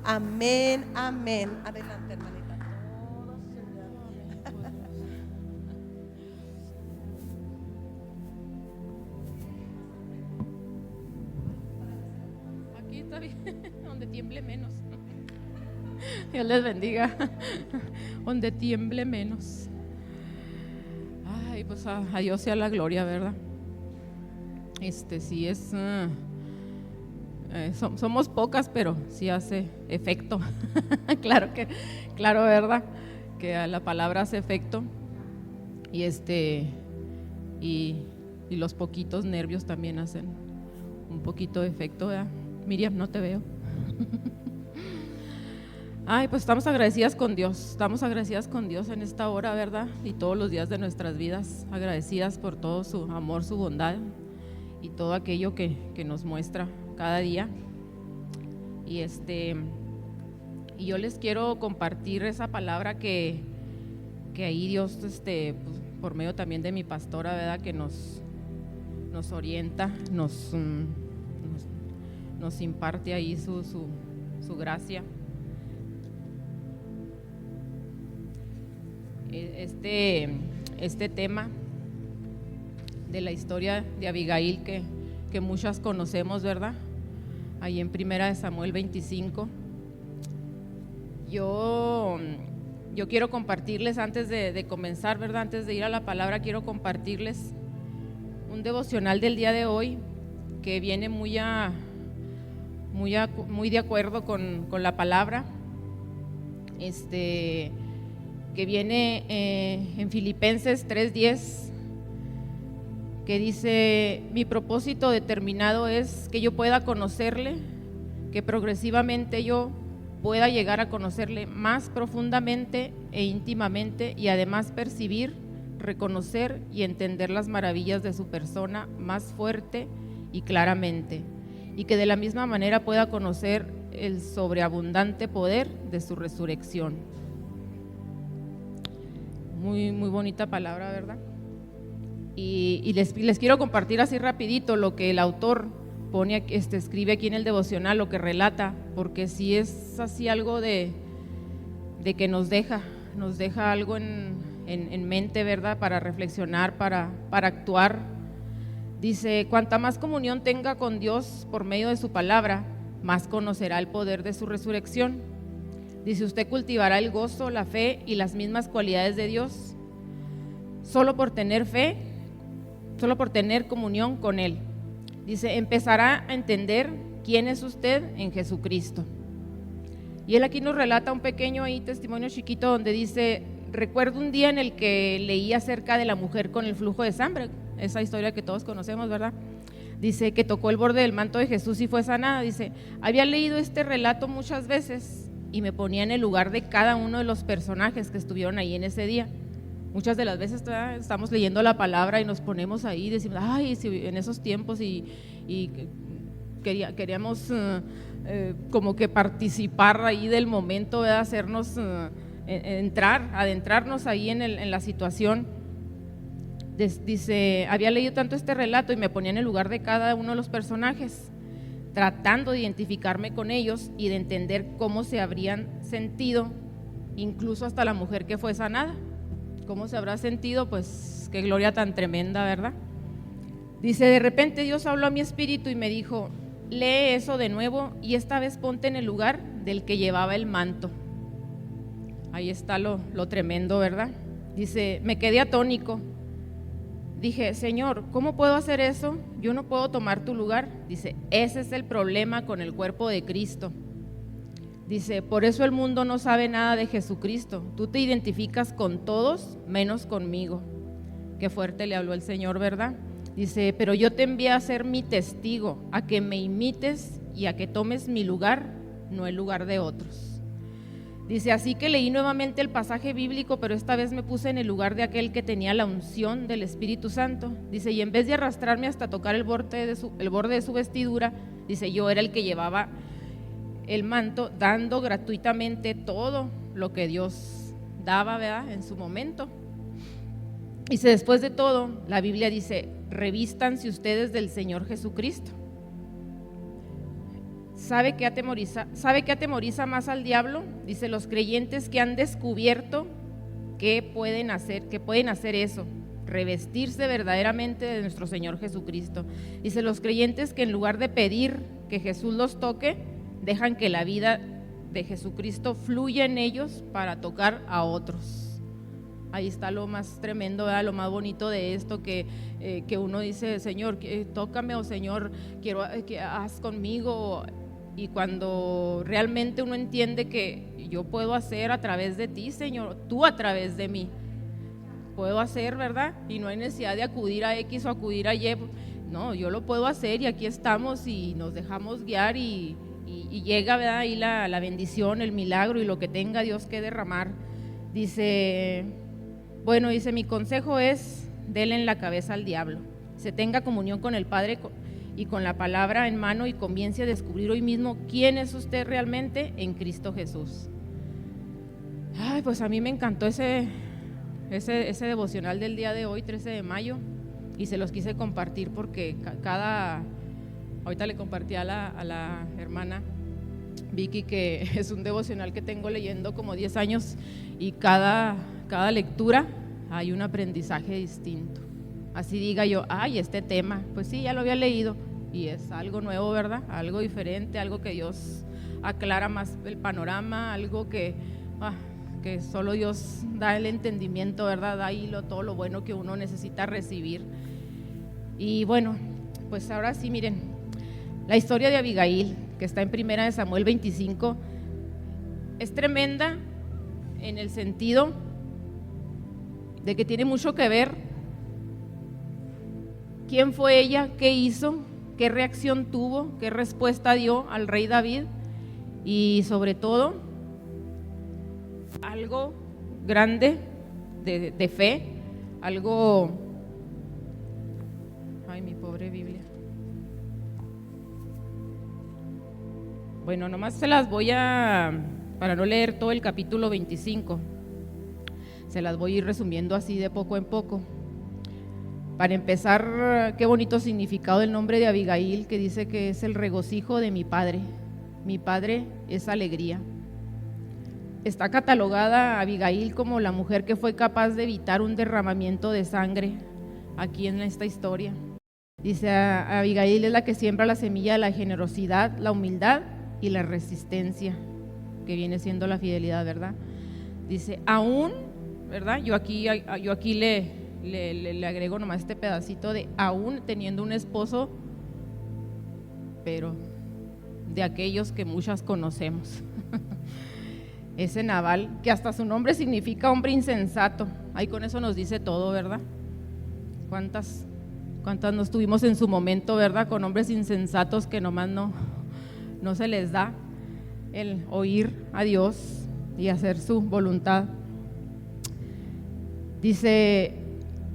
Amén, amén. Adelante, hermanita. Todo Señor. Aquí está bien, donde tiemble menos. Dios les bendiga. Donde tiemble menos. Ay, pues a Dios sea la gloria, ¿verdad? Sí es. Somos pocas, pero sí hace efecto. Claro, ¿verdad? Que la palabra hace efecto. Y y los poquitos nervios también hacen un poquito de efecto, ¿verdad? Miriam, no te veo. Ay, pues estamos agradecidas con Dios en esta hora, ¿verdad? Y todos los días de nuestras vidas, agradecidas por todo su amor, su bondad y todo aquello que nos muestra cada día. Y y yo les quiero compartir esa palabra que ahí Dios, pues, por medio también de mi pastora, ¿verdad? Que nos orienta, nos imparte ahí su gracia. Este tema de la historia de Abigail que muchas conocemos, ¿verdad? Ahí en 1 Samuel 25. Yo quiero compartirles antes de comenzar, ¿verdad? Antes de ir a la palabra, quiero compartirles un devocional del día de hoy que viene muy de acuerdo con la palabra. Que viene en Filipenses 3:10, que dice: mi propósito determinado es que yo pueda conocerle, que progresivamente yo pueda llegar a conocerle más profundamente e íntimamente, y además percibir, reconocer y entender las maravillas de su persona más fuerte y claramente, y que de la misma manera pueda conocer el sobreabundante poder de su resurrección. Muy, muy bonita palabra, ¿verdad? Y les quiero compartir así rapidito lo que el autor pone, escribe aquí en el devocional, lo que relata, porque sí es así algo de que nos deja algo en mente, ¿verdad? Para reflexionar, para actuar. Dice: cuanta más comunión tenga con Dios por medio de su palabra, más conocerá el poder de su resurrección. Dice: usted cultivará el gozo, la fe y las mismas cualidades de Dios solo por tener fe, solo por tener comunión con Él. Dice: empezará a entender quién es usted en Jesucristo. Y él aquí nos relata un pequeño ahí testimonio chiquito donde dice: recuerdo un día en el que leí acerca de la mujer con el flujo de sangre, esa historia que todos conocemos, ¿verdad? Dice que tocó el borde del manto de Jesús y fue sanada. Dice: había leído este relato muchas veces y me ponía en el lugar de cada uno de los personajes que estuvieron ahí en ese día. Muchas de las veces estamos leyendo la palabra y nos ponemos ahí y decimos: ay, si en esos tiempos y queríamos como que participar ahí del momento, ¿verdad? Hacernos adentrarnos ahí en la situación. Dice: había leído tanto este relato y me ponía en el lugar de cada uno de los personajes, tratando de identificarme con ellos y de entender cómo se habrían sentido, incluso hasta la mujer que fue sanada. ¿Cómo se habrá sentido? Pues qué gloria tan tremenda, ¿verdad? Dice: de repente Dios habló a mi espíritu y me dijo: lee eso de nuevo y esta vez ponte en el lugar del que llevaba el manto. Ahí está lo tremendo, ¿verdad? Dice: me quedé atónico. Dije: Señor, ¿cómo puedo hacer eso? Yo no puedo tomar tu lugar. Dice: ese es el problema con el cuerpo de Cristo. Dice: por eso el mundo no sabe nada de Jesucristo. Tú te identificas con todos menos conmigo. Qué fuerte le habló el Señor, ¿verdad? Dice: pero yo te envié a ser mi testigo, a que me imites y a que tomes mi lugar, no el lugar de otros. Dice: así que leí nuevamente el pasaje bíblico, pero esta vez me puse en el lugar de aquel que tenía la unción del Espíritu Santo. Dice: y en vez de arrastrarme hasta tocar el borde de su vestidura, dice, yo era el que llevaba el manto, dando gratuitamente todo lo que Dios daba, ¿verdad?, en su momento. Dice: después de todo, la Biblia dice: revístanse ustedes del Señor Jesucristo. ¿Sabe qué atemoriza más al diablo? Dice, los creyentes que han descubierto que pueden hacer eso, revestirse verdaderamente de nuestro Señor Jesucristo. Dice, los creyentes que en lugar de pedir que Jesús los toque, dejan que la vida de Jesucristo fluya en ellos para tocar a otros. Ahí está lo más tremendo, ¿verdad? Lo más bonito de esto, que uno dice, Señor, tócame, o Señor, quiero que haz conmigo. Y cuando realmente uno entiende que yo puedo hacer a través de ti, Señor, tú a través de mí, puedo hacer, ¿verdad? Y no hay necesidad de acudir a X o acudir a Y. No, yo lo puedo hacer y aquí estamos y nos dejamos guiar y llega, ¿verdad? Ahí la bendición, el milagro y lo que tenga Dios que derramar. Dice, mi consejo es, dele en la cabeza al diablo. Se tenga comunión con el Padre y con la palabra en mano y comience a descubrir hoy mismo quién es usted realmente en Cristo Jesús. Ay, pues a mí me encantó ese devocional del día de hoy, 13 de mayo, y se los quise compartir porque ahorita le compartí a la hermana Vicky que es un devocional que tengo leyendo como 10 años y cada lectura hay un aprendizaje distinto. Así diga yo, este tema, pues sí, ya lo había leído y es algo nuevo, ¿verdad? Algo diferente, algo que Dios aclara más el panorama, algo que solo Dios da el entendimiento, ¿verdad? Da ahí todo lo bueno que uno necesita recibir. Y bueno, pues ahora sí, miren, la historia de Abigail, que está en 1 Samuel 25, es tremenda en el sentido de que tiene mucho que ver quién fue ella, qué hizo, qué reacción tuvo, qué respuesta dio al rey David y sobre todo algo grande de fe, algo, mi pobre Biblia. Bueno, nomás se las voy para no leer todo el capítulo 25, se las voy a ir resumiendo así de poco en poco. Para empezar, qué bonito significado del nombre de Abigail, que dice que es el regocijo de mi padre. Mi padre es alegría. Está catalogada Abigail como la mujer que fue capaz de evitar un derramamiento de sangre aquí en esta historia. Dice, Abigail es la que siembra la semilla de la generosidad, la humildad y la resistencia, que viene siendo la fidelidad, ¿verdad? Dice, aún, ¿verdad? Yo aquí le agrego nomás este pedacito de aún teniendo un esposo, pero de aquellos que muchas conocemos. Ese Nabal, que hasta su nombre significa hombre insensato. Ahí con eso nos dice todo, ¿verdad? ¿Cuántas nos tuvimos en su momento, ¿verdad? Con hombres insensatos que nomás no se les da el oír a Dios y hacer su voluntad. Dice,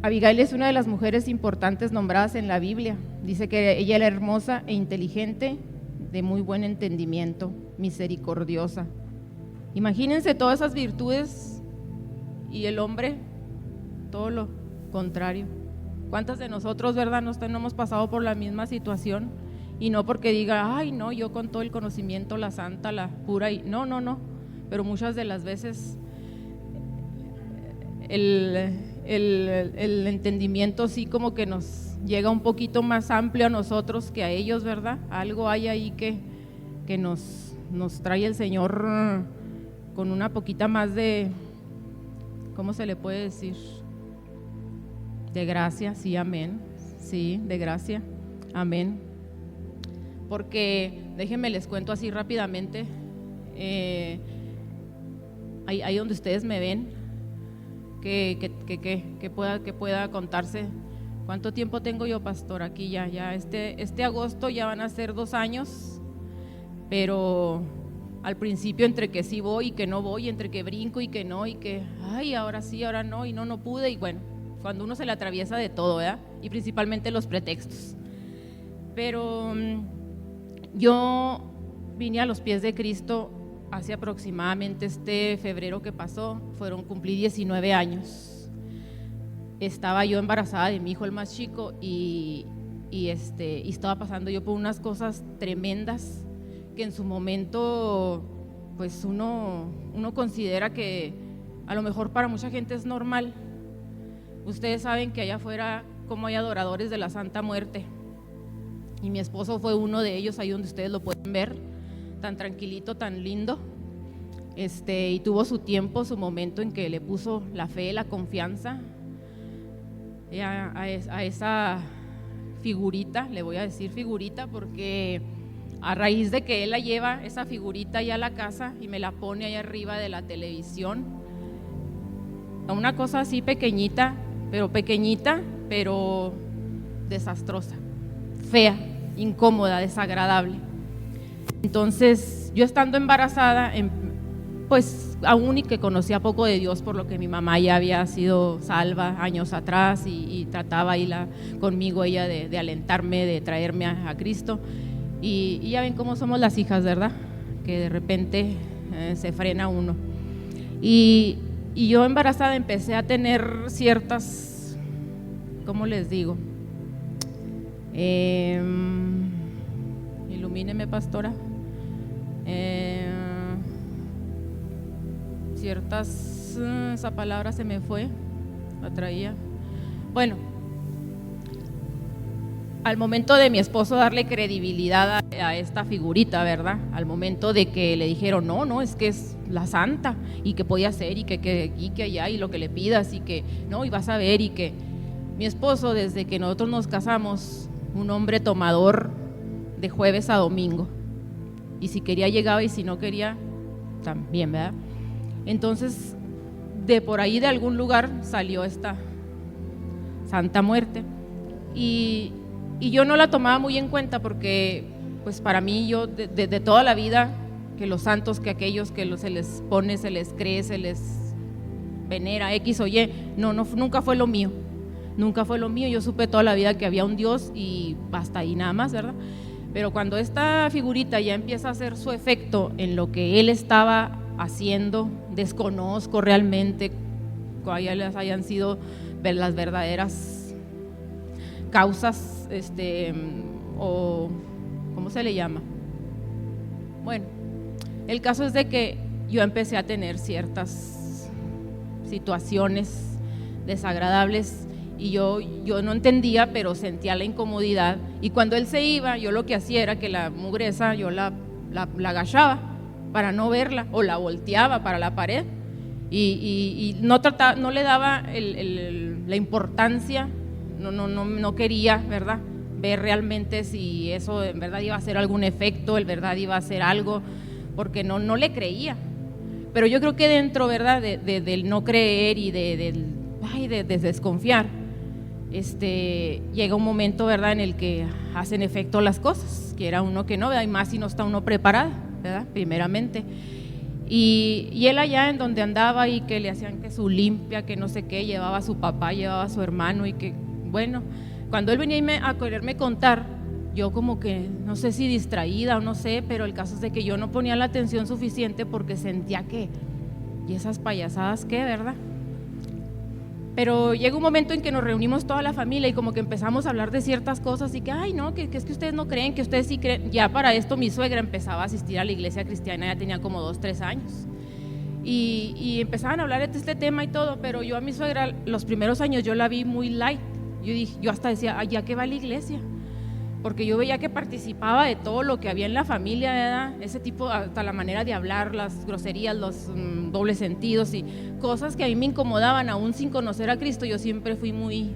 Abigail es una de las mujeres importantes nombradas en la Biblia. Dice que ella era hermosa e inteligente, de muy buen entendimiento, misericordiosa. Imagínense todas esas virtudes y el hombre, todo lo contrario. ¿Cuántas de nosotros, verdad, no hemos pasado por la misma situación? Y no porque diga, no, yo con todo el conocimiento, la santa, la pura, y no, pero muchas de las veces el entendimiento sí como que nos llega un poquito más amplio a nosotros que a ellos, ¿verdad? Algo hay ahí que nos trae el Señor con una poquita más de, ¿cómo se le puede decir? De gracia, sí, amén, sí, de gracia, amén. Porque, déjenme les cuento así rápidamente, ahí donde ustedes me ven, que pueda contarse. ¿Cuánto tiempo tengo yo, pastor? Aquí ya este agosto ya van a ser 2 años, pero al principio entre que sí voy y que no voy, entre que brinco y que no, y que, ahora sí, ahora no, y no pude, y bueno, cuando uno se le atraviesa de todo, ¿verdad? Y principalmente los pretextos. Pero yo vine a los pies de Cristo hace aproximadamente este febrero que pasó, cumplí 19 años. Estaba yo embarazada de mi hijo, el más chico, y estaba pasando yo por unas cosas tremendas que en su momento pues uno considera que a lo mejor para mucha gente es normal. Ustedes saben que allá afuera como hay adoradores de la Santa Muerte, y mi esposo fue uno de ellos, ahí donde ustedes lo pueden ver, tan tranquilito, tan lindo, y tuvo su tiempo, su momento en que le puso la fe, la confianza a esa figurita, le voy a decir figurita porque a raíz de que él la lleva, esa figurita allá a la casa y me la pone allá arriba de la televisión, una cosa así pequeñita, pero desastrosa, fea, incómoda, desagradable. Entonces yo estando embarazada, pues aún y que conocía poco de Dios, por lo que mi mamá ya había sido salva años atrás y trataba ahí conmigo ella de alentarme, de traerme a Cristo, y ya ven cómo somos las hijas, ¿verdad? Que de repente se frena uno. Y yo embarazada empecé a tener ciertas, ¿cómo les digo? Ilumíneme, pastora. Esa palabra se me fue, la traía. Bueno, al momento de mi esposo darle credibilidad a esta figurita, ¿verdad? Al momento de que le dijeron, no, es que es la santa, y que podía ser, y que allá, y lo que le pidas, y que no, y vas a ver, y que mi esposo, desde que nosotros nos casamos, un hombre tomador de jueves a domingo, y si quería llegaba, y si no quería, también, ¿verdad? Entonces, de por ahí, de algún lugar, salió esta Santa Muerte, y yo no la tomaba muy en cuenta porque, pues para mí, yo de toda la vida, que los santos, que aquellos que se les pone, se les cree, se les venera, X o Y, nunca fue lo mío, yo supe toda la vida que había un Dios y hasta ahí nada más, ¿verdad? Pero cuando esta figurita ya empieza a hacer su efecto en lo que él estaba haciendo, desconozco realmente cuáles hayan sido las verdaderas causas, o ¿cómo se le llama? Bueno, el caso es de que yo empecé a tener ciertas situaciones desagradables y yo no entendía, pero sentía la incomodidad, y cuando él se iba, yo lo que hacía era que la mugreza yo la agachaba para no verla, o la volteaba para la pared, y no le daba la importancia, no quería, ¿verdad?, ver realmente si eso en verdad iba a hacer algún efecto, en verdad iba a hacer algo, porque no le creía. Pero yo creo que dentro, ¿verdad?, del no creer y de desconfiar, llega un momento, ¿verdad?, en el que hacen efecto las cosas, quiera uno que no, ¿verdad?, y más si no está uno preparado, ¿verdad?, primeramente. Y él allá en donde andaba, y que le hacían que su limpia, que no sé qué, llevaba a su papá, llevaba a su hermano, y que, bueno, cuando él venía a quererme contar, yo como que, no sé si distraída o no sé, pero el caso es de que yo no ponía la atención suficiente porque sentía que, ¿y esas payasadas qué, verdad? Pero llega un momento en que nos reunimos toda la familia y como que empezamos a hablar de ciertas cosas y que, ay no, que es que ustedes no creen, que ustedes sí creen. Ya para esto mi suegra empezaba a asistir a la iglesia cristiana, ya tenía como 2, 3 años. Y empezaban a hablar de este tema y todo, pero yo a mi suegra los primeros años yo la vi muy light. Yo hasta decía, ay, ¿ya qué va a la iglesia? Porque yo veía que participaba de todo lo que había en la familia, ¿verdad? Ese tipo, hasta la manera de hablar, las groserías, los dobles sentidos y cosas que a mí me incomodaban aún sin conocer a Cristo. Yo siempre fui muy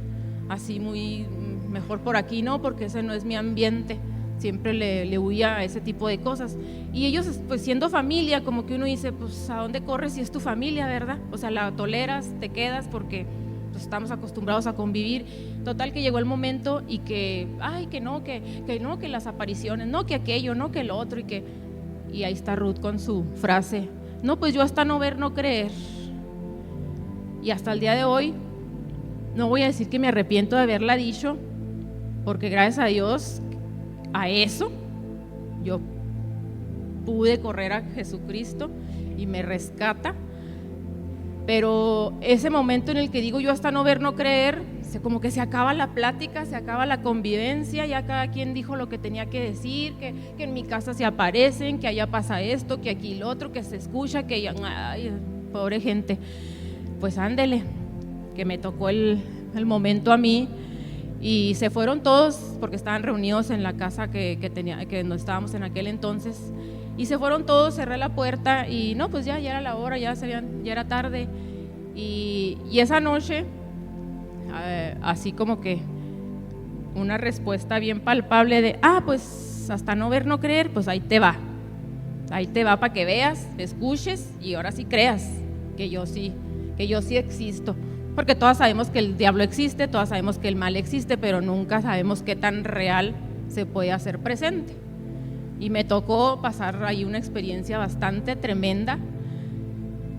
mejor por aquí, ¿no? Porque ese no es mi ambiente. Siempre le huía a ese tipo de cosas. Y ellos, pues siendo familia, como que uno dice, pues ¿a dónde corres si es tu familia, verdad? O sea, la toleras, te quedas porque pues, estamos acostumbrados a convivir. Total que llegó el momento y que, ay, que no, que las apariciones, no, que aquello, no, que lo otro, y ahí está Ruth con su frase, no, pues yo hasta no ver, no creer. Y hasta el día de hoy, no voy a decir que me arrepiento de haberla dicho, porque gracias a Dios, a eso, yo pude correr a Jesucristo y me rescata. Pero ese momento en el que digo yo hasta no ver, no creer, como que se acaba la plática, se acaba la convivencia, ya cada quien dijo lo que tenía que decir, que en mi casa se aparecen, que allá pasa esto, que aquí lo otro, que se escucha, que ay, pobre gente. Pues ándele, que me tocó el momento a mí y se fueron todos porque estaban reunidos en la casa que donde estábamos en aquel entonces, y se fueron todos, cerré la puerta y no, pues ya era la hora, ya era tarde, y esa noche así como que una respuesta bien palpable de, pues hasta no ver, no creer, pues ahí te va para que veas, escuches y ahora sí creas que yo sí existo, porque todas sabemos que el diablo existe, todas sabemos que el mal existe, pero nunca sabemos qué tan real se puede hacer presente. Y me tocó pasar ahí una experiencia bastante tremenda.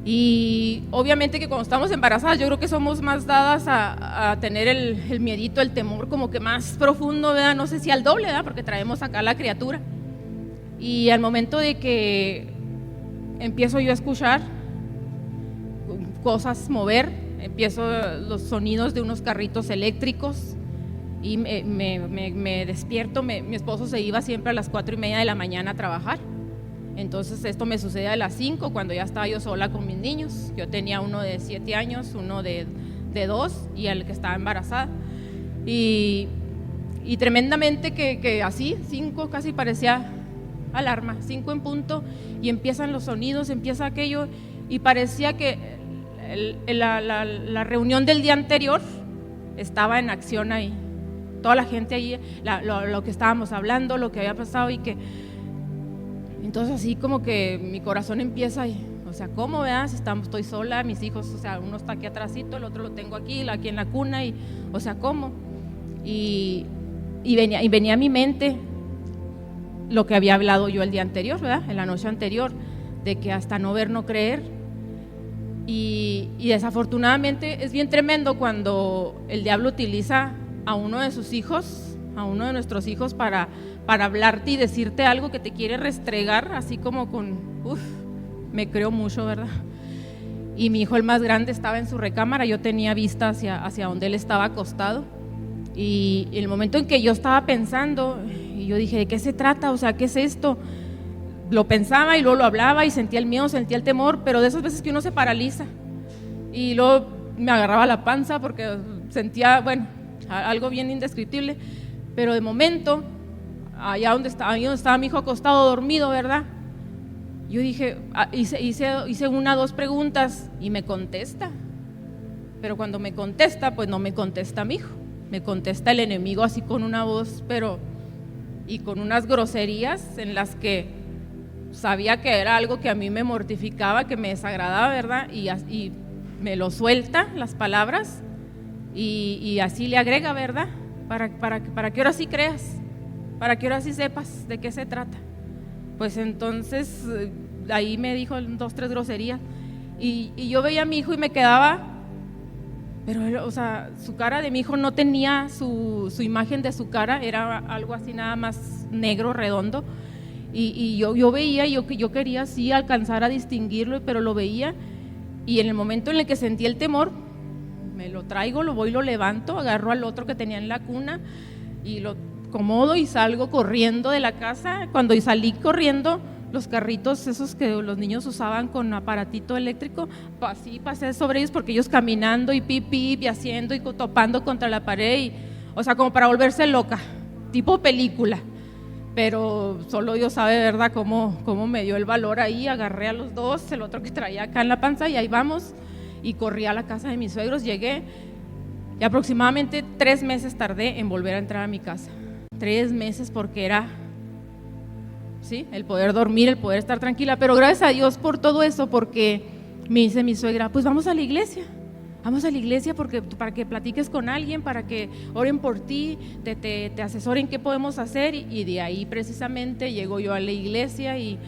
Y obviamente que cuando estamos embarazadas yo creo que somos más dadas a tener el miedito, el temor como que más profundo, ¿verdad? No sé si al doble, ¿verdad? Porque traemos acá a la criatura. Y al momento de que empiezo yo a escuchar cosas mover, empiezo los sonidos de unos carritos eléctricos y me despierto. Mi esposo se iba siempre a las 4:30 de la mañana a trabajar. Entonces esto me sucede a las 5 cuando ya estaba yo sola con mis niños. Yo tenía uno de 7 años, uno de 2 y el que estaba embarazada. Y tremendamente que así, 5 casi parecía alarma, 5 en punto, y empiezan los sonidos, empieza aquello, y parecía que la reunión del día anterior estaba en acción ahí. Toda la gente ahí, lo que estábamos hablando, lo que había pasado, y que entonces así como que mi corazón empieza ahí, o sea, ¿cómo, verdad? Si estoy sola, mis hijos, o sea, uno está aquí atrásito, el otro lo tengo aquí en la cuna, y, o sea, ¿cómo? Y venía a mi mente lo que había hablado yo el día anterior, ¿verdad? En la noche anterior, de que hasta no ver, no creer. Y desafortunadamente es bien tremendo cuando el diablo utiliza a uno de sus hijos, a uno de nuestros hijos para hablarte y decirte algo que te quiere restregar, así como me creo mucho, ¿verdad? Y mi hijo, el más grande, estaba en su recámara, yo tenía vista hacia donde él estaba acostado, y el momento en que yo estaba pensando, y yo dije, ¿de qué se trata? O sea, ¿qué es esto? Lo pensaba y luego lo hablaba y sentía el miedo, sentía el temor, pero de esas veces que uno se paraliza, y luego me agarraba la panza porque sentía, algo bien indescriptible, pero de momento, ahí donde estaba mi hijo acostado, dormido, ¿verdad? Yo dije, hice 1 o 2 preguntas y me contesta, pero cuando me contesta, pues no me contesta mi hijo, me contesta el enemigo así con una voz, y con unas groserías en las que sabía que era algo que a mí me mortificaba, que me desagradaba, ¿verdad? Y me lo suelta las palabras y así le agrega, ¿verdad? Para que ahora sí creas, para que ahora sí sepas de qué se trata. Pues entonces ahí me dijo 2, 3 groserías y yo veía a mi hijo y me quedaba, pero o sea, su cara de mi hijo no tenía su imagen de su cara, era algo así nada más negro, redondo, y yo veía, yo quería así alcanzar a distinguirlo, pero lo veía, y en el momento en el que sentí el temor, me lo traigo, lo voy, lo levanto, agarro al otro que tenía en la cuna y lo acomodo y salgo corriendo de la casa. Cuando salí corriendo, los carritos esos que los niños usaban con aparatito eléctrico, así pasé sobre ellos, porque ellos caminando y pip y haciendo y topando contra la pared, o sea, como para volverse loca, tipo película. Pero solo Dios sabe, ¿verdad?, cómo me dio el valor ahí. Agarré a los 2, el otro que traía acá en la panza, y ahí vamos, y corrí a la casa de mis suegros. Llegué y aproximadamente 3 meses tardé en volver a entrar a mi casa. 3 meses, porque era, sí, el poder dormir, el poder estar tranquila. Pero gracias a Dios por todo eso, porque me dice mi suegra, pues vamos a la iglesia porque para que platiques con alguien, para que oren por ti, te asesoren qué podemos hacer, y de ahí precisamente llego yo a la iglesia y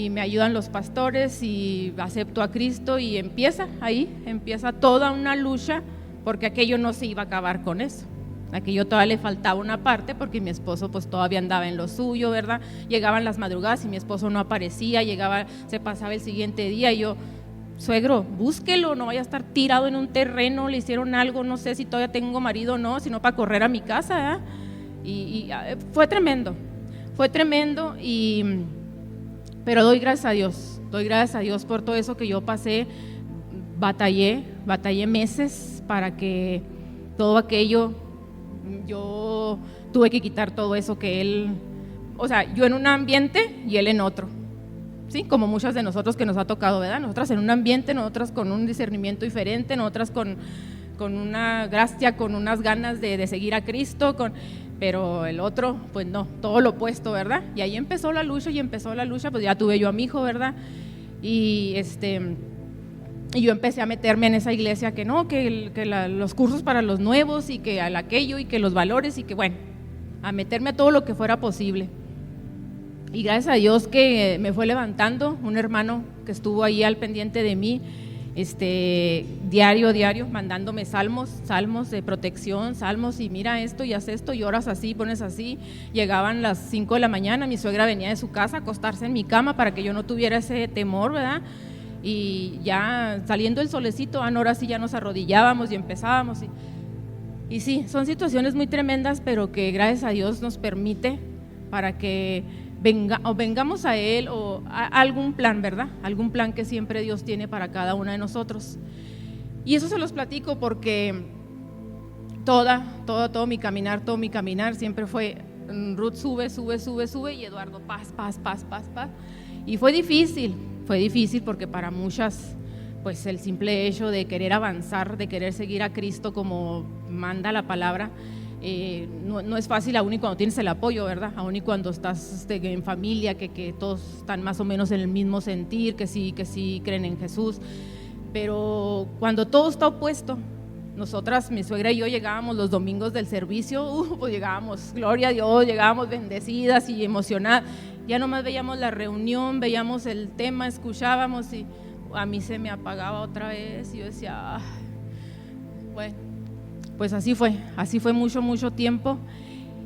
me ayudan los pastores y acepto a Cristo, y empieza toda una lucha, porque aquello no se iba a acabar con eso. Aquello todavía le faltaba una parte, porque mi esposo pues todavía andaba en lo suyo, ¿verdad? Llegaban las madrugadas y mi esposo no aparecía, se pasaba el siguiente día y yo suegro, búsquelo, no vaya a estar tirado en un terreno, le hicieron algo, no sé si todavía tengo marido o no, sino para correr a mi casa, ¿eh? Fue tremendo, pero doy gracias a Dios por todo eso que yo pasé. Batallé meses para que todo aquello, yo tuve que quitar todo eso que él, o sea, yo en un ambiente y él en otro, ¿sí? Como muchas de nosotros que nos ha tocado, ¿verdad? Nosotras en un ambiente, nosotras con un discernimiento diferente, nosotras con una gracia, con unas ganas de seguir a Cristo, pero el otro, pues no, todo lo opuesto, ¿verdad? Y ahí empezó la lucha, pues ya tuve yo a mi hijo, ¿verdad? Y yo empecé a meterme en esa iglesia que no, que los cursos para los nuevos y que aquello y que los valores y que bueno, a meterme a todo lo que fuera posible. Y gracias a Dios que me fue levantando un hermano que estuvo ahí al pendiente de mí, diario, mandándome salmos de protección, salmos y mira esto y haz esto y oras así, pones así. Llegaban las 5 de la mañana, mi suegra venía de su casa a acostarse en mi cama para que yo no tuviera ese temor, ¿verdad? Y ya saliendo el solecito, ahora sí ya nos arrodillábamos y empezábamos. Y sí, son situaciones muy tremendas, pero que gracias a Dios nos permite para que vengamos a Él o a algún plan, ¿verdad? Algún plan que siempre Dios tiene para cada una de nosotros. Y eso se los platico porque todo mi caminar siempre fue Ruth sube y Eduardo paz. Y fue difícil porque para muchas, pues el simple hecho de querer avanzar, de querer seguir a Cristo como manda la palabra, no es fácil, aún y cuando tienes el apoyo, ¿verdad? Aún y cuando estás en familia, que todos están más o menos en el mismo sentir, que sí creen en Jesús, pero cuando todo está opuesto, nosotras, mi suegra y yo llegábamos los domingos del servicio, pues llegábamos, gloria a Dios, llegábamos bendecidas y emocionadas, ya nomás veíamos la reunión, veíamos el tema, escuchábamos y a mí se me apagaba otra vez y yo decía, bueno, pues así fue mucho tiempo.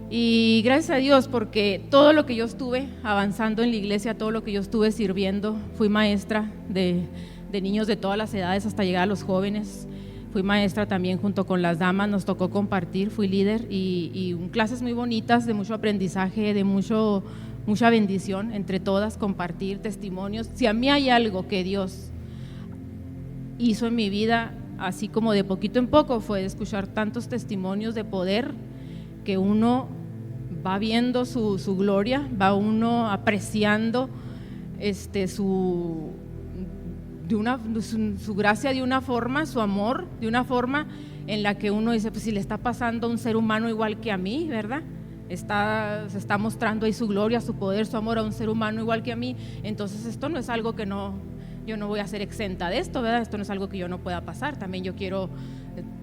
Y gracias a Dios porque todo lo que yo estuve avanzando en la iglesia, todo lo que yo estuve sirviendo, fui maestra de niños de todas las edades hasta llegar a los jóvenes, fui maestra también junto con las damas, nos tocó compartir, fui líder y clases muy bonitas de mucho aprendizaje, de mucha bendición entre todas, compartir testimonios. Si a mí hay algo que Dios hizo en mi vida, así como de poquito en poco, fue escuchar tantos testimonios de poder que uno va viendo su gloria, va uno apreciando su gracia de una forma, su amor de una forma en la que uno dice, pues si le está pasando a un ser humano igual que a mí, ¿verdad? Se está mostrando ahí su gloria, su poder, su amor a un ser humano igual que a mí, entonces esto no es algo que yo no voy a ser exenta de esto, ¿verdad? Esto no es algo que yo no pueda pasar, también yo quiero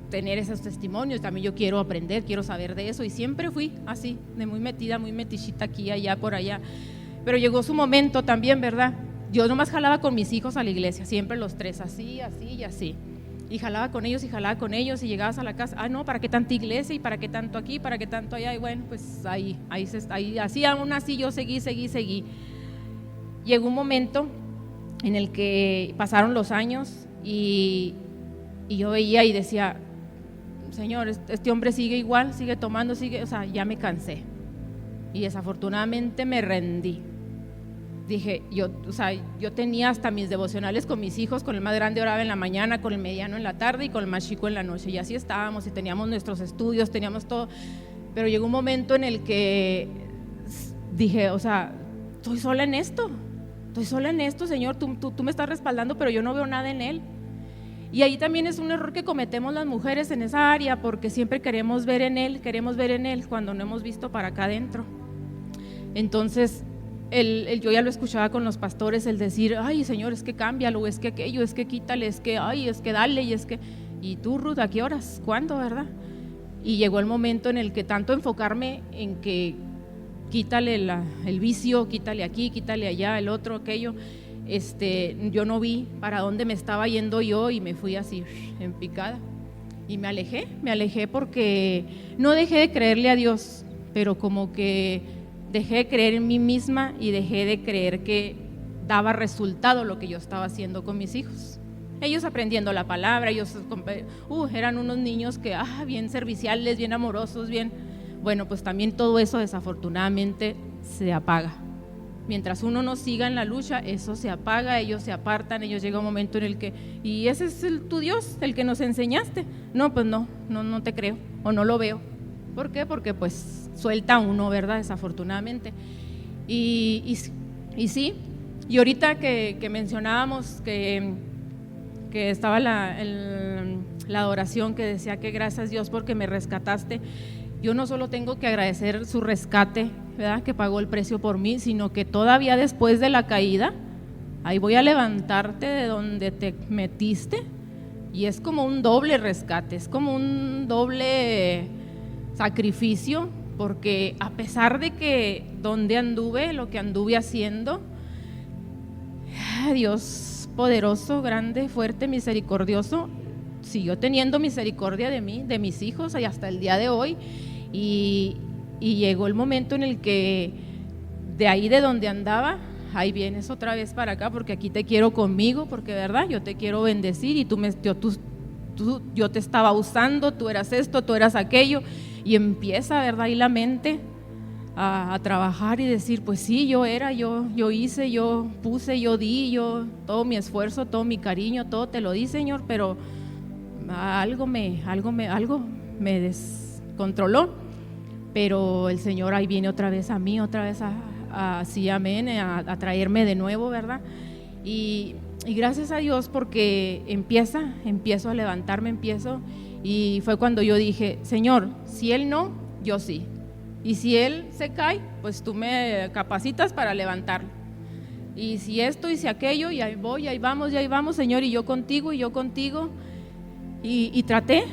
tener esos testimonios, también yo quiero aprender, quiero saber de eso y siempre fui así, de muy metida, muy metichita aquí, allá, por allá, pero llegó su momento también, ¿verdad? Yo nomás jalaba con mis hijos a la iglesia, siempre los tres, así y así, y jalaba con ellos y llegabas a la casa, no, ¿para qué tanta iglesia y para qué tanto aquí, para qué tanto allá? Y bueno, pues ahí así aún así yo seguí. Llegó un momento en el que pasaron los años y yo veía y decía, Señor, este hombre sigue igual, sigue tomando, o sea, ya me cansé y desafortunadamente me rendí. Dije, yo tenía hasta mis devocionales con mis hijos, con el más grande oraba en la mañana, con el mediano en la tarde y con el más chico en la noche, y así estábamos y teníamos nuestros estudios, teníamos todo, pero llegó un momento en el que dije, o sea, estoy sola en esto, Señor, tú me estás respaldando, pero yo no veo nada en él. Y ahí también es un error que cometemos las mujeres en esa área, porque siempre queremos ver en él cuando no hemos visto para acá adentro. Entonces yo ya lo escuchaba con los pastores, el decir, ay Señor, es que cámbialo, es que aquello, es que quítale, es que dale, y tú Ruth, ¿a qué horas? ¿Cuándo, verdad? Y llegó el momento en el que tanto enfocarme en que quítale el vicio, quítale aquí, quítale allá, el otro, aquello, yo no vi para dónde me estaba yendo yo y me fui así en picada y me alejé porque no dejé de creerle a Dios, pero como que dejé de creer en mí misma y dejé de creer que daba resultado lo que yo estaba haciendo con mis hijos. ellos aprendiendo la palabra, ellos eran unos niños que bien serviciales, bien amorosos, bien, bueno, pues también todo eso desafortunadamente se apaga. Mientras uno no siga en la lucha, eso se apaga, ellos se apartan, ellos llega un momento en el que, y ese es tu Dios, el que nos enseñaste. No, pues no te creo, o no lo veo. ¿Por qué? Porque pues suelta uno, ¿verdad? Desafortunadamente. Y sí, y ahorita que mencionábamos que estaba la adoración que decía que gracias Dios porque me rescataste, yo no solo tengo que agradecer su rescate, ¿verdad?, que pagó el precio por mí, sino que todavía después de la caída, ahí voy a levantarte de donde te metiste, y es como un doble rescate, es como un doble sacrificio, porque a pesar de que donde anduve, lo que anduve haciendo, Dios poderoso, grande, fuerte, misericordioso, siguió teniendo misericordia de mí, de mis hijos, y hasta el día de hoy. Y llegó el momento en el que de ahí de donde andaba, ahí vienes otra vez para acá, porque aquí te quiero conmigo, porque verdad, yo te quiero bendecir, y yo te estaba usando, tú eras esto, tú eras aquello, y empieza, verdad, y la mente a trabajar y decir, pues sí, yo hice, yo puse, yo di, todo mi esfuerzo, todo mi cariño, todo te lo di, Señor, pero algo me descontroló. Pero el Señor ahí viene otra vez a mí, otra vez así, amén, a traerme de nuevo, ¿verdad? Y gracias a Dios porque empiezo a levantarme, y fue cuando yo dije, Señor, si Él no, yo sí. Y si Él se cae, pues tú me capacitas para levantarlo. Y si esto y si aquello, y ahí vamos, Señor, y yo contigo. Y traté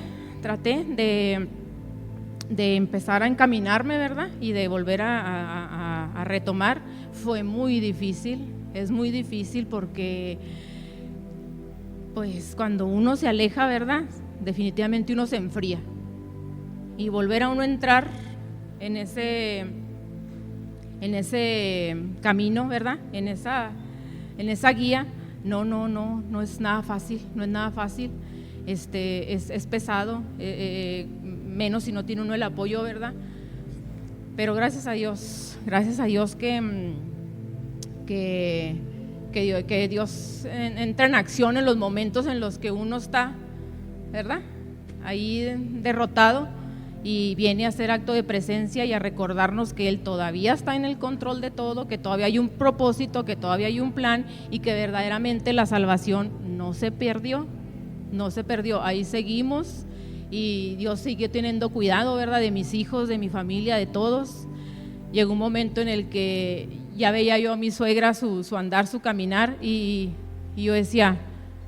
de empezar a encaminarme, ¿verdad? Y de volver a retomar. Fue muy difícil, es muy difícil porque pues cuando uno se aleja, ¿verdad? Definitivamente uno se enfría. Y volver a uno a entrar en ese camino, ¿verdad? En esa guía, no es nada fácil, es pesado, menos si no tiene uno el apoyo, ¿verdad? Pero gracias a Dios que Dios entra en acción en los momentos en los que uno está, ¿verdad?, ahí derrotado, y viene a hacer acto de presencia y a recordarnos que Él todavía está en el control de todo, que todavía hay un propósito, que todavía hay un plan, y que verdaderamente la salvación no se perdió, ahí seguimos, y Dios sigue teniendo cuidado, ¿verdad?, de mis hijos, de mi familia, de todos. Llegó un momento en el que ya veía yo a mi suegra su andar, su caminar, y yo decía,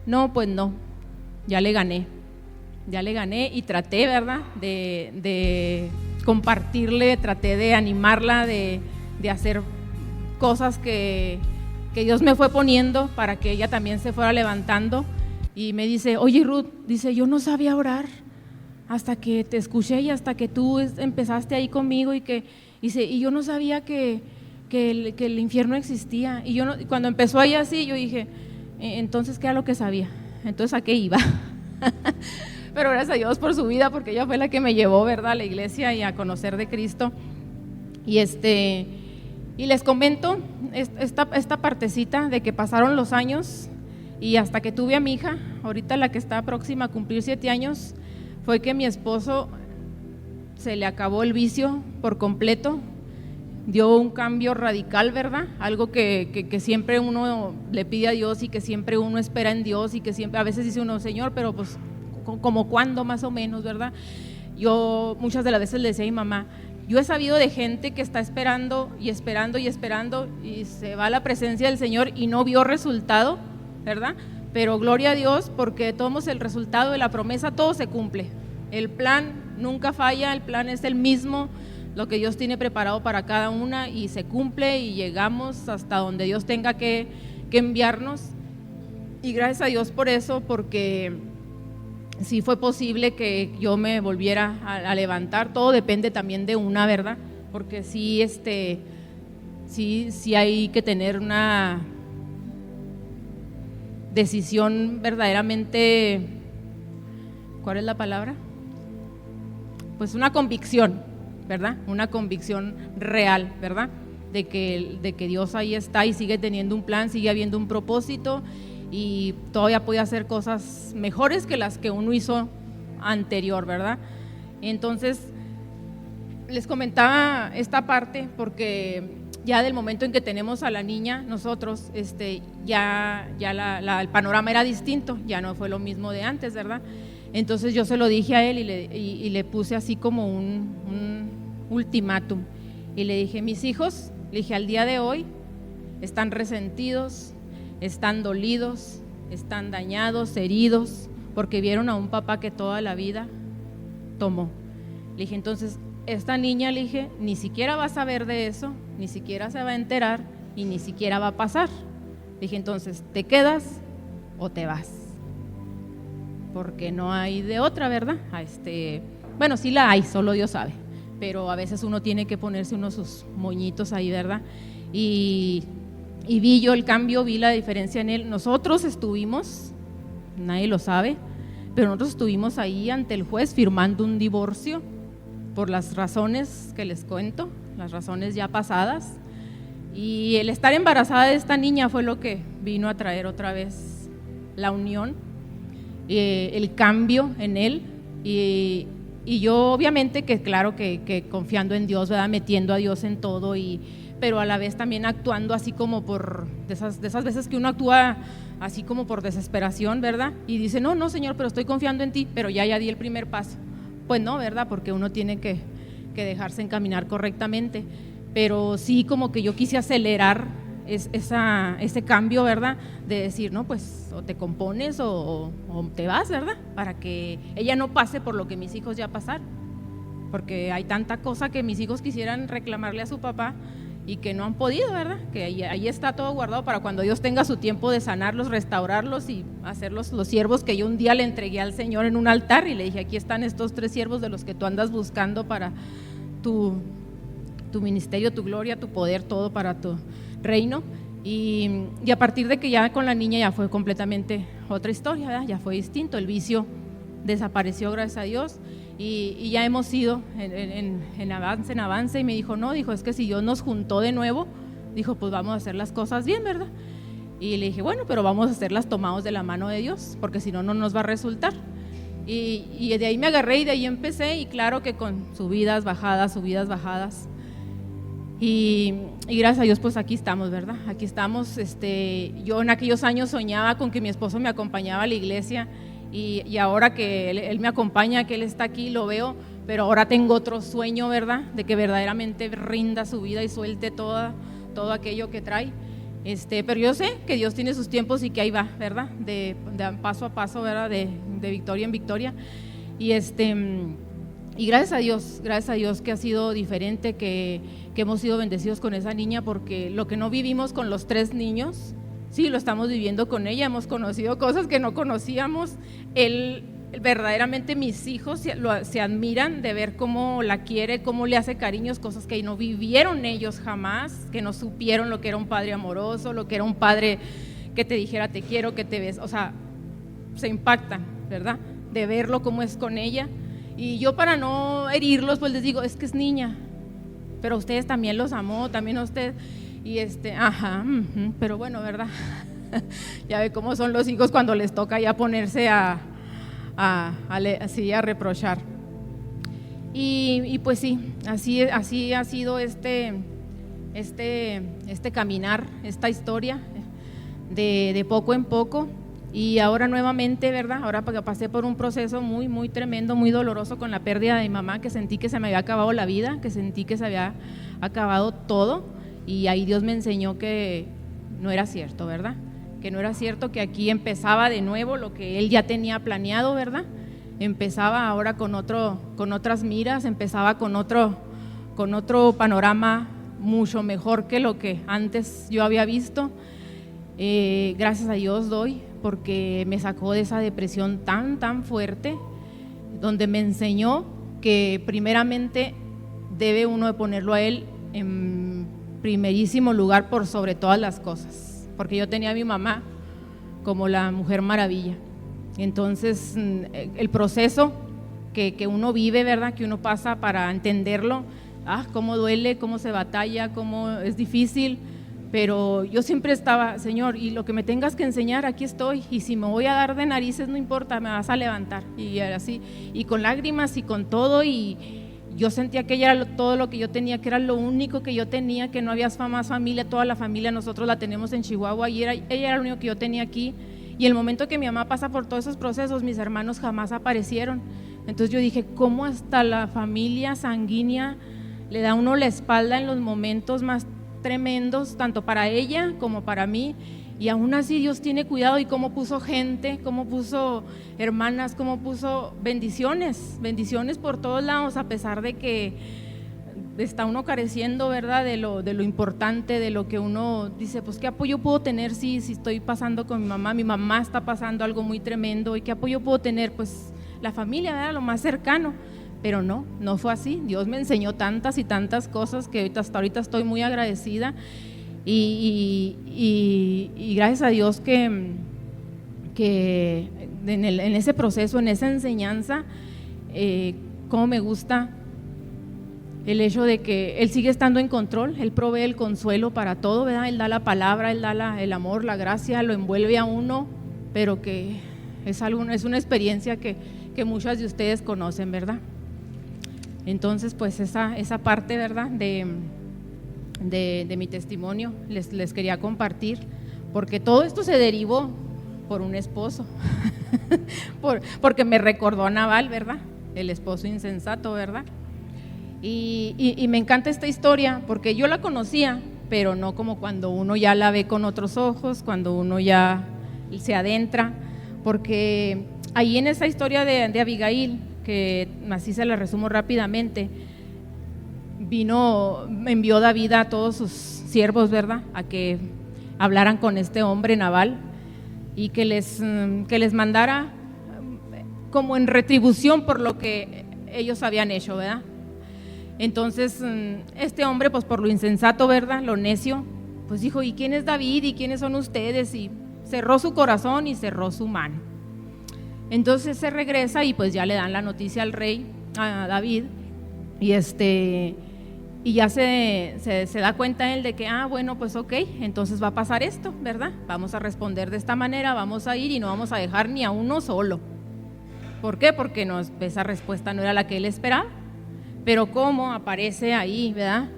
no, pues no, ya le gané, y traté, ¿verdad?, de compartirle, traté de animarla, de hacer cosas que Dios me fue poniendo para que ella también se fuera levantando. Y me dice, oye Ruth, dice, yo no sabía orar hasta que te escuché y hasta que tú empezaste ahí conmigo, y yo no sabía que el infierno existía. Y cuando empezó ahí así, yo dije, entonces, ¿qué era lo que sabía? Entonces, ¿a qué iba? Pero gracias a Dios por su vida, porque ella fue la que me llevó, ¿verdad?, a la iglesia y a conocer de Cristo. Y les comento esta partecita de que pasaron los años, y hasta que tuve a mi hija, ahorita la que está próxima a cumplir 7 años, fue que mi esposo se le acabó el vicio por completo, dio un cambio radical, ¿verdad? Algo que siempre uno le pide a Dios y que siempre uno espera en Dios, y que siempre, a veces dice uno, Señor, pero pues, ¿como cuándo más o menos, verdad? Yo muchas de las veces le decía a mi mamá, yo he sabido de gente que está esperando, y se va a la presencia del Señor y no vio resultado, ¿verdad? Pero gloria a Dios, porque todos el resultado de la promesa, todo se cumple. El plan nunca falla, el plan es el mismo, lo que Dios tiene preparado para cada una, y se cumple, y llegamos hasta donde Dios tenga que enviarnos. Y gracias a Dios por eso, porque sí fue posible que yo me volviera a levantar. Todo depende también de una, ¿verdad? Porque sí hay que tener decisión verdaderamente, ¿cuál es la palabra? Pues una convicción, ¿verdad? Una convicción real, ¿verdad? De que Dios ahí está y sigue teniendo un plan, sigue habiendo un propósito y todavía puede hacer cosas mejores que las que uno hizo anterior, ¿verdad? Entonces, les comentaba esta parte porque ya del momento en que tenemos a la niña, nosotros, ya el panorama era distinto, ya no fue lo mismo de antes, ¿verdad? Entonces yo se lo dije a él y le puse así como un ultimátum y le dije, mis hijos, le dije, al día de hoy están resentidos, están dolidos, están dañados, heridos, porque vieron a un papá que toda la vida tomó. Le dije, entonces, esta niña, le dije, ni siquiera va a saber de eso, ni siquiera se va a enterar y ni siquiera va a pasar. Le dije, entonces, ¿te quedas o te vas? Porque no hay de otra, ¿verdad? Bueno, sí la hay, solo Dios sabe, pero a veces uno tiene que ponerse unos sus moñitos ahí, ¿verdad? Y vi yo el cambio, vi la diferencia en él. Nosotros estuvimos, nadie lo sabe, pero nosotros estuvimos ahí ante el juez firmando un divorcio por las razones que les cuento, las razones ya pasadas, y el estar embarazada de esta niña fue lo que vino a traer otra vez la unión, el cambio en él, y yo obviamente que claro que confiando en Dios, ¿verdad? Metiendo a Dios en todo, pero a la vez también actuando así como de esas veces que uno actúa así como por desesperación, ¿verdad? Y dice, no Señor, pero estoy confiando en ti, pero ya di el primer paso. Pues no, ¿verdad? Porque uno tiene que dejarse encaminar correctamente, pero sí como que yo quise acelerar ese cambio, ¿verdad? De decir, no, pues o te compones o te vas, ¿verdad? Para que ella no pase por lo que mis hijos ya pasaron, porque hay tanta cosa que mis hijos quisieran reclamarle a su papá y que no han podido, ¿verdad? Que ahí está todo guardado para cuando Dios tenga su tiempo de sanarlos, restaurarlos y hacerlos los siervos que yo un día le entregué al Señor en un altar y le dije, aquí están estos 3 siervos de los que tú andas buscando para tu ministerio, tu gloria, tu poder, todo para tu reino. Y a partir de que ya con la niña ya fue completamente otra historia, ¿verdad? Ya fue distinto, el vicio desapareció, gracias a Dios. Y ya hemos ido en avance, y me dijo, no, dijo, es que si Dios nos juntó de nuevo, dijo, pues vamos a hacer las cosas bien, ¿verdad? Y le dije, bueno, pero vamos a hacerlas tomados de la mano de Dios, porque si no, no nos va a resultar. Y de ahí me agarré y de ahí empecé, y claro que con subidas, bajadas. Y gracias a Dios, pues aquí estamos, ¿verdad? Aquí estamos. Yo en aquellos años soñaba con que mi esposo me acompañaba a la iglesia, y ahora que él me acompaña, que él está aquí, lo veo, pero ahora tengo otro sueño, ¿verdad? De que verdaderamente rinda su vida y suelte todo aquello que trae. Pero yo sé que Dios tiene sus tiempos y que ahí va, ¿verdad? De paso a paso, ¿verdad? De victoria en victoria. Y gracias a Dios que ha sido diferente, que hemos sido bendecidos con esa niña, porque lo que no vivimos con los 3 niños, sí, lo estamos viviendo con ella. Hemos conocido cosas que no conocíamos. Verdaderamente mis hijos se admiran de ver cómo la quiere, cómo le hace cariños, cosas que no vivieron ellos jamás, que no supieron lo que era un padre amoroso, lo que era un padre que te dijera te quiero, que te ves, o sea, se impactan, ¿verdad? De verlo cómo es con ella. Y yo, para no herirlos, pues les digo, es que es niña, pero a ustedes también los amó, también a ustedes. Y pero bueno, ¿verdad? Ya ve cómo son los hijos cuando les toca ya ponerse así a reprochar. Y pues sí, así ha sido este caminar, esta historia de poco en poco. Y ahora nuevamente, ¿verdad? Ahora pasé por un proceso muy, muy tremendo, muy doloroso con la pérdida de mi mamá, que sentí que se me había acabado la vida, que sentí que se había acabado todo. Y ahí Dios me enseñó que no era cierto, ¿verdad? Que no era cierto, que aquí empezaba de nuevo lo que Él ya tenía planeado, ¿verdad? Empezaba ahora con otras miras, empezaba con otro panorama mucho mejor que lo que antes yo había visto. Gracias a Dios doy, porque me sacó de esa depresión tan fuerte, donde me enseñó que primeramente debe uno de ponerlo a Él en primerísimo lugar por sobre todas las cosas, porque yo tenía a mi mamá como la Mujer Maravilla. Entonces, el proceso que uno vive, ¿verdad?, que uno pasa para entenderlo, cómo duele, cómo se batalla, cómo es difícil, pero yo siempre estaba, Señor, y lo que me tengas que enseñar, aquí estoy, y si me voy a dar de narices, no importa, me vas a levantar, y así, y con lágrimas y con todo, y yo sentía que ella era todo lo que yo tenía, que era lo único que yo tenía, que no había más familia, toda la familia nosotros la tenemos en Chihuahua, y ella era lo único que yo tenía aquí, y el momento que mi mamá pasa por todos esos procesos, mis hermanos jamás aparecieron. Entonces yo dije, ¿cómo hasta la familia sanguínea le da a uno la espalda en los momentos más tremendos, tanto para ella como para mí? Y aún así Dios tiene cuidado, y cómo puso gente, cómo puso hermanas, cómo puso bendiciones por todos lados, a pesar de que está uno careciendo, ¿verdad?, de lo importante, de lo que uno dice, pues qué apoyo puedo tener si estoy pasando con mi mamá está pasando algo muy tremendo, y qué apoyo puedo tener, pues la familia, ¿verdad?, lo más cercano. Pero no fue así. Dios me enseñó tantas y tantas cosas que hasta ahorita estoy muy agradecida, y gracias a Dios que en ese proceso, en esa enseñanza, cómo me gusta el hecho de que Él sigue estando en control. Él provee el consuelo para todo, ¿verdad? Él da la palabra, Él da el amor, la gracia, lo envuelve a uno, pero que es una experiencia que muchas de ustedes conocen, ¿verdad? Entonces, pues esa parte, ¿verdad?, de mi testimonio les quería compartir, porque todo esto se derivó por un esposo, porque me recordó a Nabal, ¿verdad?, el esposo insensato, ¿verdad? Y me encanta esta historia, porque yo la conocía, pero no como cuando uno ya la ve con otros ojos, cuando uno ya se adentra, porque ahí en esa historia de Abigail, que así se la resumo rápidamente, envió David a todos sus siervos, ¿verdad?, a que hablaran con este hombre Nabal, y que les mandara como en retribución por lo que ellos habían hecho, ¿verdad? Entonces este hombre, pues por lo insensato, ¿verdad?, lo necio, pues dijo, ¿y quién es David? ¿Y quiénes son ustedes? Y cerró su corazón y cerró su mano. Entonces se regresa y pues ya le dan la noticia al rey, a David, y ya se da cuenta él de que, bueno, pues ok, entonces va a pasar esto, ¿verdad? Vamos a responder de esta manera, vamos a ir y no vamos a dejar ni a uno solo. ¿Por qué? Porque esa respuesta no era la que él esperaba. Pero cómo aparece ahí, ¿verdad?,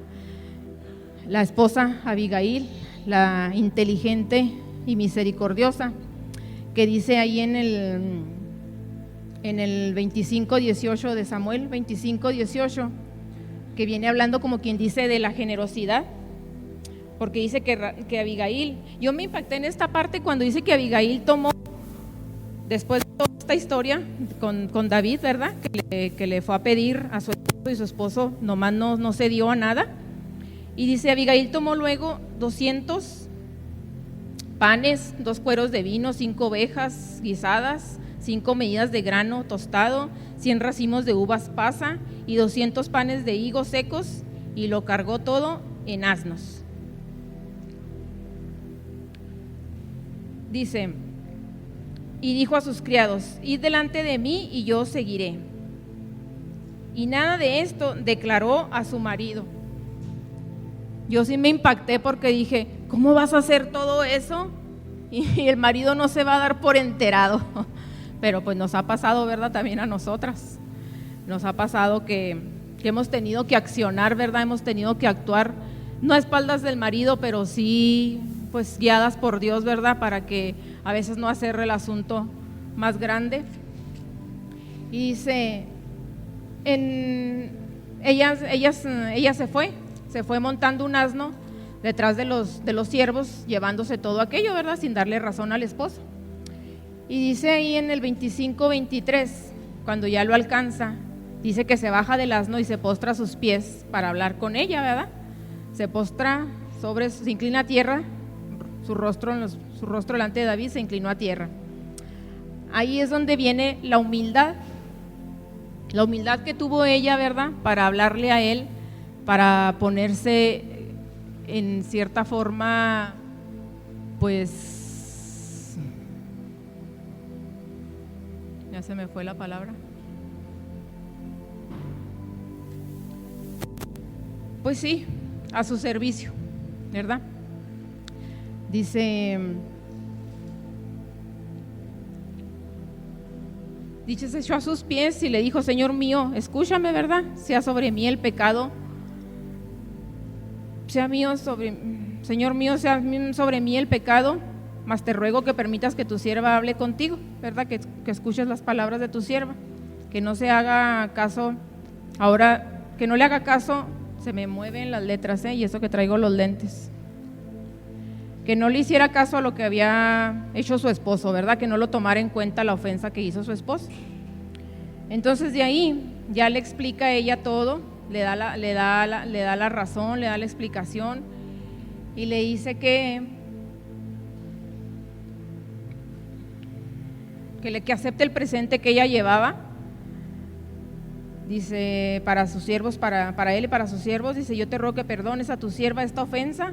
la esposa Abigail, la inteligente y misericordiosa, que dice ahí en el 25:18 de Samuel, 25:18, que viene hablando como quien dice de la generosidad, porque dice que Abigail, yo me impacté en esta parte cuando dice que Abigail tomó, después de toda esta historia con David, ¿verdad?, que le fue a pedir a su esposo, y su esposo nomás no cedió a nada, y dice, Abigail tomó luego 200 panes, 2 cueros de vino, 5 ovejas guisadas, 5 medidas de grano tostado, 100 racimos de uvas pasa y 200 panes de higos secos, y lo cargó todo en asnos. Dice, y dijo a sus criados, id delante de mí y yo os seguiré. Y nada de esto declaró a su marido. Yo sí me impacté porque dije, ¿cómo vas a hacer todo eso? Y el marido no se va a dar por enterado. Pero pues nos ha pasado, ¿verdad?, también a nosotras. Nos ha pasado que hemos tenido que accionar, ¿verdad?, hemos tenido que actuar, no a espaldas del marido, pero sí pues guiadas por Dios, ¿verdad?, para que a veces no hacer el asunto más grande. Y dice, ella se fue montando un asno detrás de los siervos, llevándose todo aquello, ¿verdad?, sin darle razón al esposo. Y dice ahí en el 25:23, cuando ya lo alcanza, dice que se baja del asno y se postra a sus pies para hablar con ella, ¿verdad? Se postra se inclina a tierra, su rostro delante de David se inclinó a tierra. Ahí es donde viene la humildad que tuvo ella, ¿verdad?, para hablarle a él, para ponerse en cierta forma, pues Ya se me fue la palabra. Pues sí, a su servicio, ¿verdad? Dice, se echó a sus pies y le dijo: Señor mío, escúchame, ¿verdad? Sea sobre mí el pecado, Señor mío, sea sobre mí el pecado, mas te ruego que permitas que tu sierva hable contigo, ¿verdad? Que escuches las palabras de tu sierva, que no se haga caso, ahora que no le haga caso, se me mueven las letras, y eso que traigo los lentes. Que no le hiciera caso a lo que había hecho su esposo, ¿verdad? Que no lo tomara en cuenta la ofensa que hizo su esposo. Entonces de ahí ya le explica a ella todo, le da la razón, le da la explicación y le dice que acepte el presente que ella llevaba. Dice, para sus siervos, para él y para sus siervos, dice: yo te ruego que perdones a tu sierva esta ofensa,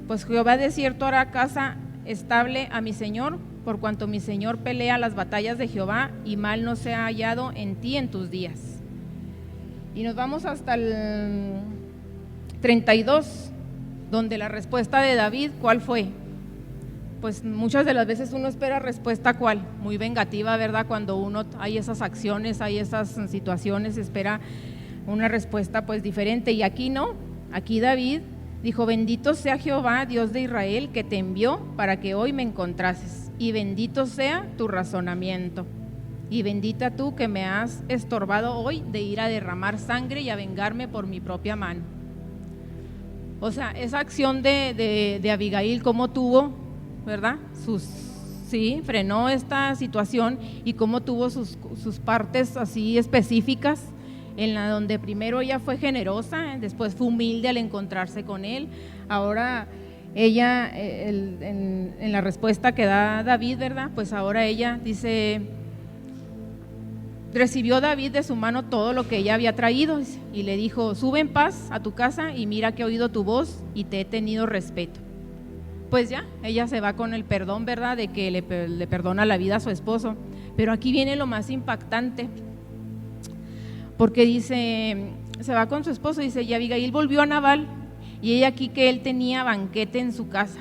pues Jehová de cierto hará casa estable a mi señor, por cuanto mi señor pelea las batallas de Jehová, y mal no se ha hallado en ti en tus días. Y nos vamos hasta el 32, donde la respuesta de David, ¿cuál fue? Pues muchas de las veces uno espera respuesta, ¿cuál? Muy vengativa, ¿verdad? Cuando uno hay esas acciones, hay esas situaciones, espera una respuesta pues diferente, y aquí no. Aquí David dijo: bendito sea Jehová, Dios de Israel, que te envió para que hoy me encontrases, y bendito sea tu razonamiento, y bendita tú que me has estorbado hoy de ir a derramar sangre y a vengarme por mi propia mano. O sea, esa acción de Abigail, ¿cómo tuvo, verdad? Frenó esta situación, y cómo tuvo sus partes así específicas, en la donde primero ella fue generosa, después fue humilde al encontrarse con él. Ahora ella, en la respuesta que da David, ¿verdad? Pues ahora ella dice: recibió David de su mano todo lo que ella había traído, y le dijo: sube en paz a tu casa, y mira que he oído tu voz y te he tenido respeto. Pues ya, ella se va con el perdón, ¿verdad? De que le perdona la vida a su esposo. Pero aquí viene lo más impactante, porque dice, se va con su esposo, dice: y Abigail volvió a Nabal, y ella aquí que él tenía banquete en su casa,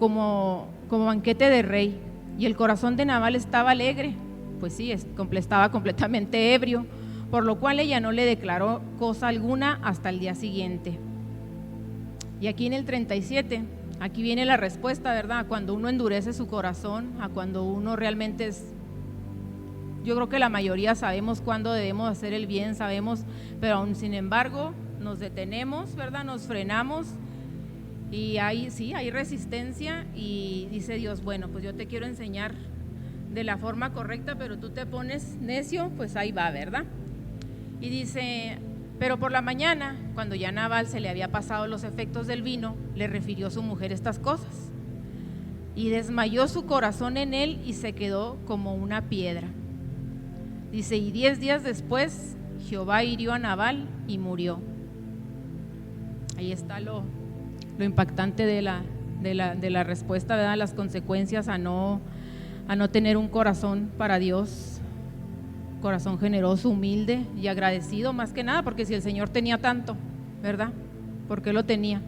como banquete de rey, y el corazón de Nabal estaba alegre. Pues sí, estaba completamente ebrio, por lo cual ella no le declaró cosa alguna hasta el día siguiente. Y aquí en el 37, aquí viene la respuesta, ¿verdad? Cuando uno endurece su corazón, a cuando uno realmente yo creo que la mayoría sabemos cuándo debemos hacer el bien, sabemos, pero aún sin embargo nos detenemos, ¿verdad? Nos frenamos, y hay resistencia, y dice Dios: bueno, pues yo te quiero enseñar de la forma correcta, pero tú te pones necio, pues ahí va, ¿verdad? Y dice: pero por la mañana, cuando ya Nabal se le había pasado los efectos del vino, le refirió su mujer estas cosas, y desmayó su corazón en él y se quedó como una piedra. Dice: y 10 días después Jehová hirió a Nabal y murió. Ahí está lo impactante de la respuesta, ¿verdad? Las consecuencias a no tener un corazón para Dios, corazón generoso, humilde y agradecido, más que nada, porque si el Señor tenía tanto, ¿verdad? ¿Por qué lo tenía?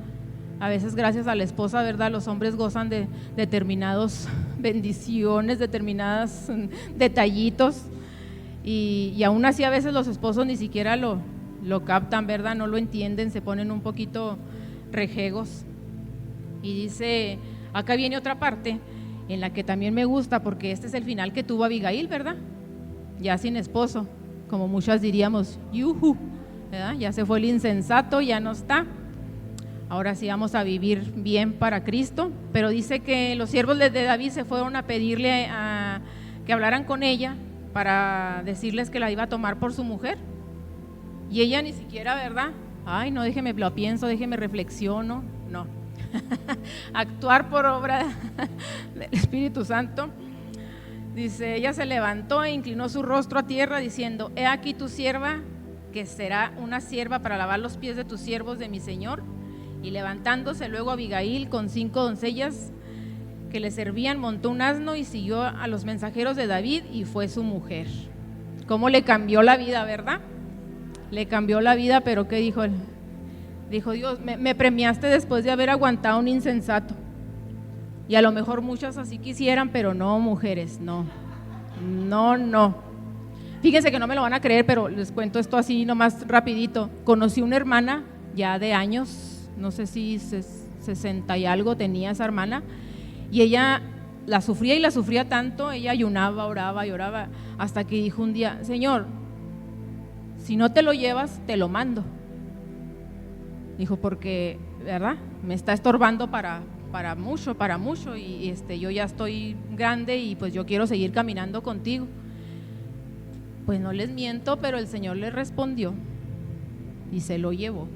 A veces gracias a la esposa, ¿verdad? Los hombres gozan de determinadas bendiciones, determinados detallitos, y aún así a veces los esposos ni siquiera lo captan, ¿verdad? No lo entienden, se ponen un poquito rejegos. Y dice, acá viene otra parte en la que también me gusta, porque este es el final que tuvo Abigail, ¿verdad? Ya sin esposo, como muchas diríamos, yuhu, ¿verdad? Ya se fue el insensato, ya no está. Ahora sí vamos a vivir bien para Cristo. Pero dice que los siervos de David se fueron a pedirle que hablaran con ella para decirles que la iba a tomar por su mujer. Y ella ni siquiera, ¿verdad? Ay, no, déjeme, lo pienso, déjeme reflexiono. No. Actuar por obra del Espíritu Santo. Dice, ella se levantó e inclinó su rostro a tierra diciendo: he aquí tu sierva, que será una sierva para lavar los pies de tus siervos de mi señor. Y levantándose luego Abigail con 5 doncellas, que le servían, montó un asno y siguió a los mensajeros de David y fue su mujer. ¿Cómo le cambió la vida, verdad? Le cambió la vida, pero ¿qué dijo él? Dijo: Dios, me premiaste después de haber aguantado un insensato. Y a lo mejor muchas así quisieran, pero no, mujeres, no. Fíjense que no me lo van a creer, pero les cuento esto así nomás rapidito. Conocí una hermana ya de años, no sé si 60 y algo tenía esa hermana, y ella la sufría tanto, ella ayunaba, oraba y oraba, hasta que dijo un día: Señor, si no te lo llevas, te lo mando. Dijo, porque, ¿verdad? Me está estorbando para mucho, y yo ya estoy grande y pues yo quiero seguir caminando contigo. Pues no les miento, pero el Señor le respondió y se lo llevó.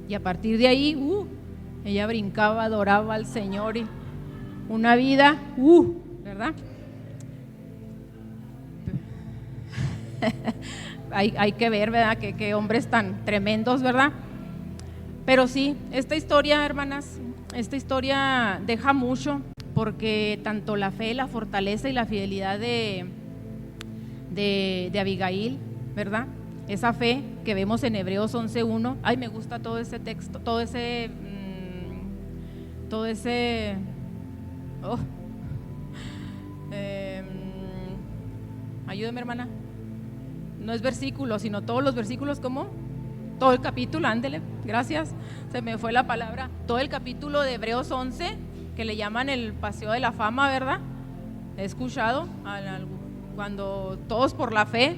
Y a partir de ahí, ella brincaba, adoraba al Señor, y una vida, ¿verdad? hay que ver, ¿verdad? Qué hombres tan tremendos, ¿verdad? Pero sí, esta historia, hermanas, esta historia deja mucho, porque tanto la fe, la fortaleza y la fidelidad de Abigail, ¿verdad? Esa fe que vemos en Hebreos 11:1. Ay, me gusta todo ese texto, ayúdeme, hermana. No es versículo, sino todos los versículos. ¿Cómo? Todo el capítulo, ándele, gracias, se me fue la palabra. Todo el capítulo de Hebreos 11, que le llaman el paseo de la fama, ¿verdad? He escuchado cuando todos por la fe,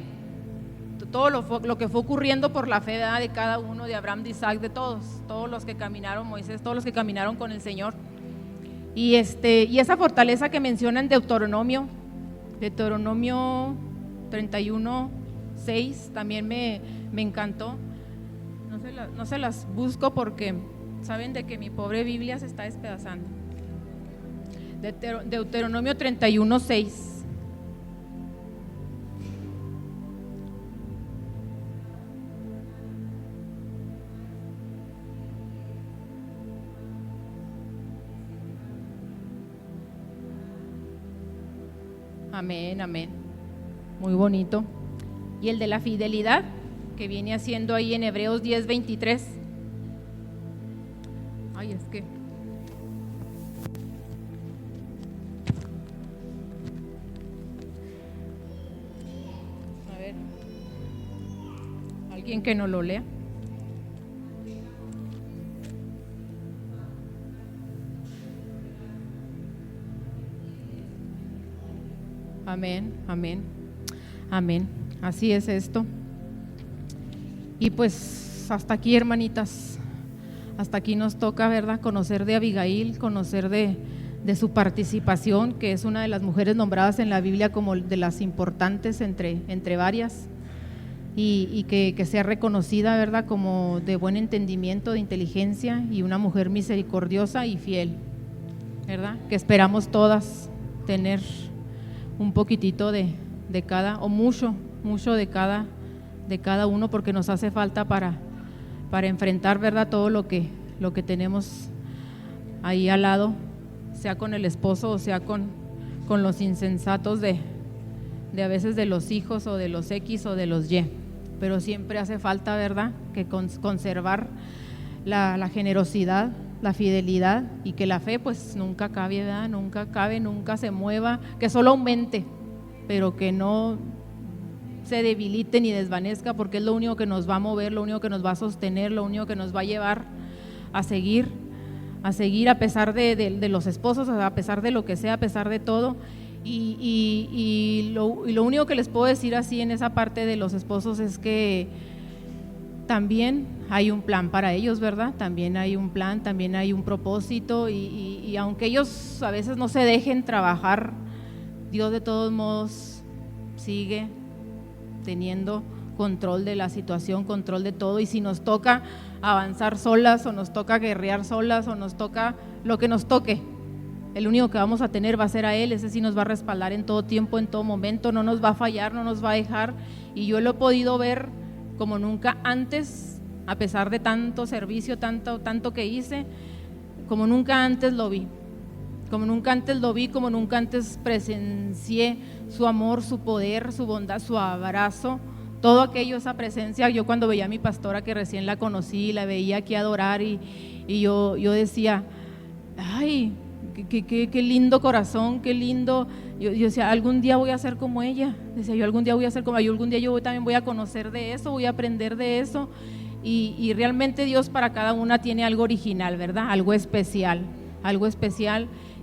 todo lo que fue ocurriendo por la fe, ¿verdad? De cada uno, de Abraham, de Isaac, de todos los que caminaron, Moisés, todos los que caminaron con el Señor. Y esa fortaleza que menciona en Deuteronomio 31:6, también me encantó. No se las busco porque saben de que mi pobre Biblia se está despedazando. Deuteronomio 31:6. Amén, amén. Muy bonito. Y el de la fidelidad, que viene haciendo ahí en Hebreos 10:23. Ay, es que a ver, alguien que no lo lea. Amén, amén, amén. Así es esto. Y pues hasta aquí, hermanitas, hasta aquí nos toca, ¿verdad?, conocer de Abigail, conocer de su participación, que es una de las mujeres nombradas en la Biblia como de las importantes entre varias, y que sea reconocida, ¿verdad?, como de buen entendimiento, de inteligencia, y una mujer misericordiosa y fiel, ¿verdad?, que esperamos todas tener un poquitito de cada, o mucho de cada uno, porque nos hace falta para enfrentar, ¿verdad?, todo lo que tenemos ahí al lado, sea con el esposo o sea con los insensatos de a veces de los hijos o de los X o de los Y, pero siempre hace falta, ¿verdad?, que conservar la generosidad, la fidelidad, y que la fe pues nunca acabe, ¿verdad?, nunca se mueva, que solo aumente, pero que no se debilite ni desvanezca, porque es lo único que nos va a mover, lo único que nos va a sostener, lo único que nos va a llevar a seguir a pesar de los esposos, a pesar de lo que sea, a pesar de todo. Y lo único que les puedo decir así en esa parte de los esposos es que también hay un plan para ellos, ¿verdad? También hay un plan, también hay un propósito, y aunque ellos a veces no se dejen trabajar, Dios de todos modos sigue teniendo control de la situación, control de todo. Y si nos toca avanzar solas, o nos toca guerrear solas, o nos toca lo que nos toque, el único que vamos a tener va a ser a Él. Ese sí nos va a respaldar en todo tiempo, en todo momento, no nos va a fallar, no nos va a dejar. Y yo lo he podido ver como nunca antes, a pesar de tanto servicio, tanto que hice, como nunca antes lo vi. como nunca antes lo vi, como nunca antes presencié su amor, su poder, su bondad, su abrazo, todo aquello, esa presencia. Yo cuando veía a mi pastora, que recién la conocí, la veía aquí adorar y yo decía, ay, qué lindo corazón, qué lindo. Yo decía, algún día voy a ser como ella. Decía yo, algún día voy a ser como ella, algún día yo también voy a conocer de eso, voy a aprender de eso. Y realmente Dios para cada una tiene algo original, ¿verdad? Algo especial.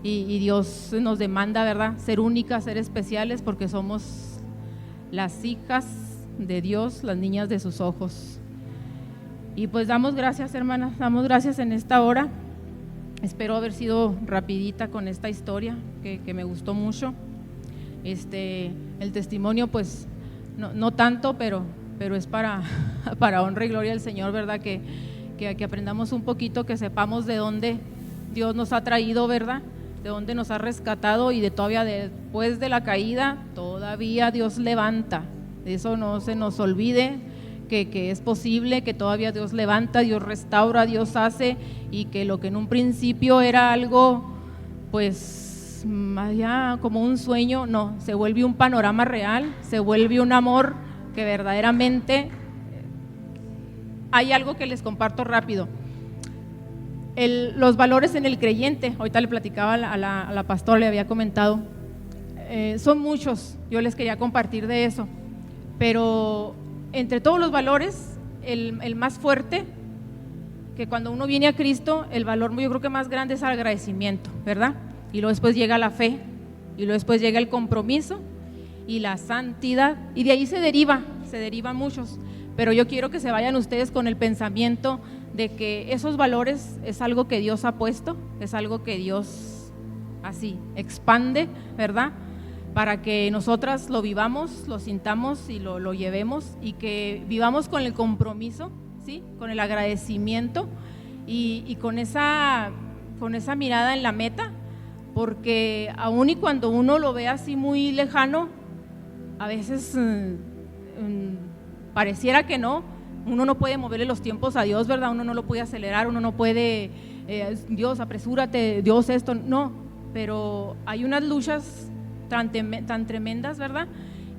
Y Dios nos demanda, ¿verdad? Ser únicas, ser especiales, porque somos las hijas de Dios, las niñas de sus ojos. Y pues damos gracias, hermanas, damos gracias en esta hora. Espero haber sido rapidita con esta historia que me gustó mucho. El testimonio pues no tanto, pero es para honra y gloria al Señor, ¿verdad? Que aprendamos un poquito, que sepamos de dónde Dios nos ha traído, ¿verdad? De dónde nos ha rescatado, y todavía después de la caída, todavía Dios levanta. Eso no se nos olvide, que es posible, que todavía Dios levanta, Dios restaura, Dios hace, y que lo que en un principio era algo, pues, ya como un sueño, no, se vuelve un panorama real, se vuelve un amor que verdaderamente. Hay algo que les comparto rápido. Los valores en el creyente, ahorita le platicaba a la pastora, le había comentado, son muchos, yo les quería compartir de eso, pero entre todos los valores, el más fuerte, que cuando uno viene a Cristo, el valor yo creo que más grande es el agradecimiento, ¿verdad? Y luego después llega la fe, y luego después llega el compromiso y la santidad, y de ahí se derivan muchos, pero yo quiero que se vayan ustedes con el pensamiento de que esos valores es algo que Dios ha puesto, es algo que Dios así expande, ¿verdad? Para que nosotras lo vivamos, lo sintamos y lo llevemos, y que vivamos con el compromiso, ¿sí? Con el agradecimiento y con esa mirada en la meta, porque aun y cuando uno lo ve así muy lejano, a veces pareciera que no, uno no puede moverle los tiempos a Dios, ¿verdad? Uno no lo puede acelerar, uno no puede, Dios, apresúrate, Dios esto, no, pero hay unas luchas tan tremendas, ¿verdad?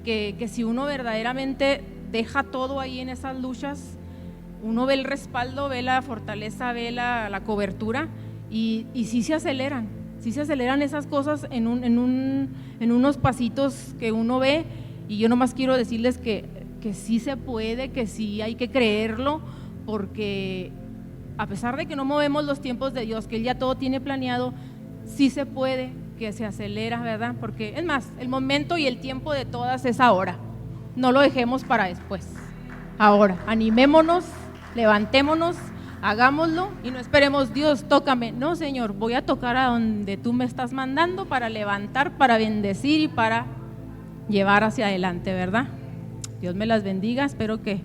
Que si uno verdaderamente deja todo ahí en esas luchas, uno ve el respaldo, ve la fortaleza, ve la cobertura, y sí se aceleran esas cosas en unos pasitos que uno ve. Y yo nomás quiero decirles que sí se puede, que sí hay que creerlo, porque a pesar de que no movemos los tiempos de Dios, que Él ya todo tiene planeado, sí se puede, que se acelera, ¿verdad? Porque es más, el momento y el tiempo de todas es ahora, no lo dejemos para después, ahora, animémonos, levantémonos, hagámoslo y no esperemos, Dios, tócame. No, Señor, voy a tocar a donde tú me estás mandando, para levantar, para bendecir y para llevar hacia adelante, ¿verdad? Dios me las bendiga, espero que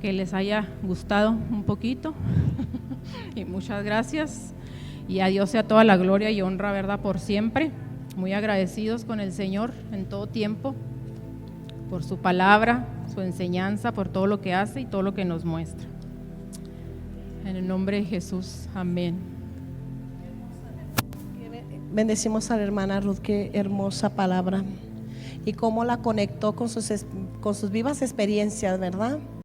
les haya gustado un poquito y muchas gracias, y a Dios sea toda la gloria y honra, ¿verdad? Por siempre, muy agradecidos con el Señor en todo tiempo, por su palabra, su enseñanza, por todo lo que hace y todo lo que nos muestra. En el nombre de Jesús, amén. Bendecimos a la hermana Ruth, qué hermosa palabra, y cómo la conectó con sus vivas experiencias, ¿verdad?